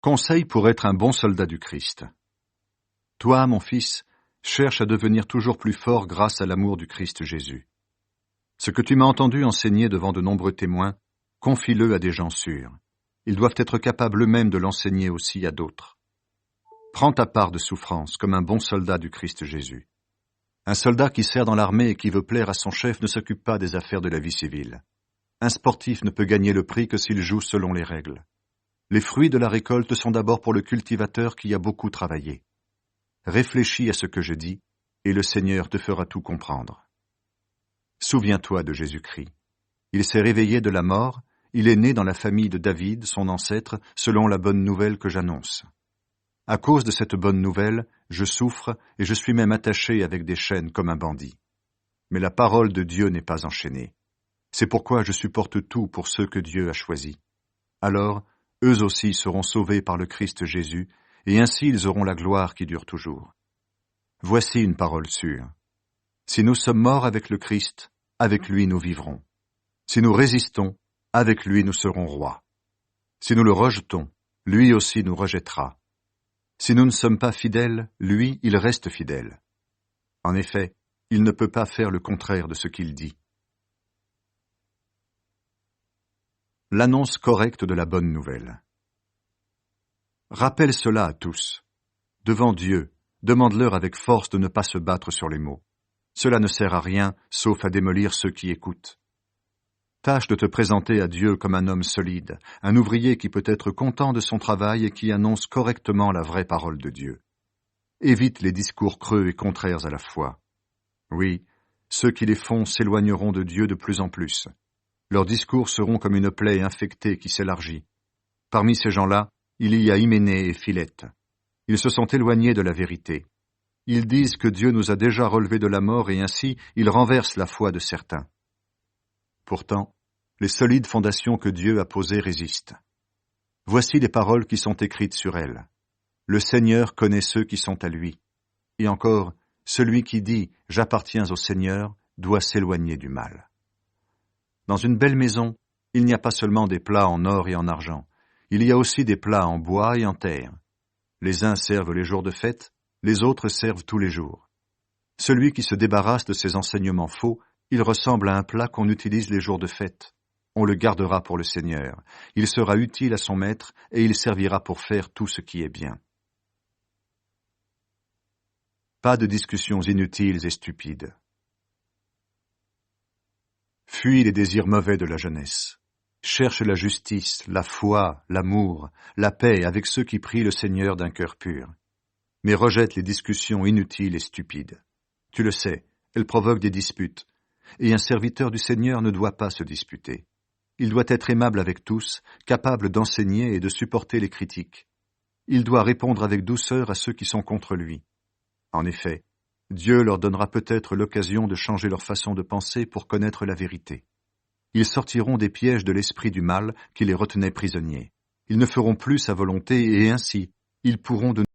Conseil pour être un bon soldat du Christ. Toi, mon fils, cherche à devenir toujours plus fort grâce à l'amour du Christ Jésus. Ce que tu m'as entendu enseigner devant de nombreux témoins, confie-le à des gens sûrs. Ils doivent être capables eux-mêmes de l'enseigner aussi à d'autres. Prends ta part de souffrance comme un bon soldat du Christ Jésus. Un soldat qui sert dans l'armée et qui veut plaire à son chef ne s'occupe pas des affaires de la vie civile. Un sportif ne peut gagner le prix que s'il joue selon les règles. Les fruits de la récolte sont d'abord pour le cultivateur qui a beaucoup travaillé. Réfléchis à ce que je dis, et le Seigneur te fera tout comprendre. Souviens-toi de Jésus-Christ. Il s'est réveillé de la mort, il est né dans la famille de David, son ancêtre, selon la bonne nouvelle que j'annonce. À cause de cette bonne nouvelle, je souffre et je suis même attaché avec des chaînes comme un bandit. Mais la parole de Dieu n'est pas enchaînée. C'est pourquoi je supporte tout pour ceux que Dieu a choisis. Alors, eux aussi seront sauvés par le Christ Jésus, et ainsi ils auront la gloire qui dure toujours. Voici une parole sûre. Si nous sommes morts avec le Christ, avec lui nous vivrons. Si nous résistons, avec lui nous serons rois. Si nous le rejetons, lui aussi nous rejettera. Si nous ne sommes pas fidèles, lui, il reste fidèle. En effet, il ne peut pas faire le contraire de ce qu'il dit. L'annonce correcte de la bonne nouvelle. Rappelle cela à tous. Devant Dieu, demande-leur avec force de ne pas se battre sur les mots. Cela ne sert à rien, sauf à démolir ceux qui écoutent. Tâche de te présenter à Dieu comme un homme solide, un ouvrier qui peut être content de son travail et qui annonce correctement la vraie parole de Dieu. Évite les discours creux et contraires à la foi. Oui, ceux qui les font s'éloigneront de Dieu de plus en plus. Leurs discours seront comme une plaie infectée qui s'élargit. Parmi ces gens-là, il y a Hyménée et Philette. Ils se sont éloignés de la vérité. Ils disent que Dieu nous a déjà relevés de la mort et ainsi ils renversent la foi de certains. Pourtant, les solides fondations que Dieu a posées résistent. Voici les paroles qui sont écrites sur elles. Le Seigneur connaît ceux qui sont à lui. Et encore, celui qui dit « J'appartiens au Seigneur » doit s'éloigner du mal. Dans une belle maison, il n'y a pas seulement des plats en or et en argent, il y a aussi des plats en bois et en terre. Les uns servent les jours de fête, les autres servent tous les jours. Celui qui se débarrasse de ces enseignements faux, il ressemble à un plat qu'on utilise les jours de fête. On le gardera pour le Seigneur. Il sera utile à son maître et il servira pour faire tout ce qui est bien. Pas de discussions inutiles et stupides. Fuis les désirs mauvais de la jeunesse. Cherche la justice, la foi, l'amour, la paix avec ceux qui prient le Seigneur d'un cœur pur. Mais rejette les discussions inutiles et stupides. Tu le sais, elles provoquent des disputes. Et un serviteur du Seigneur ne doit pas se disputer. Il doit être aimable avec tous, capable d'enseigner et de supporter les critiques. Il doit répondre avec douceur à ceux qui sont contre lui. En effet, Dieu leur donnera peut-être l'occasion de changer leur façon de penser pour connaître la vérité. Ils sortiront des pièges de l'esprit du mal qui les retenait prisonniers. Ils ne feront plus sa volonté et ainsi, ils pourront de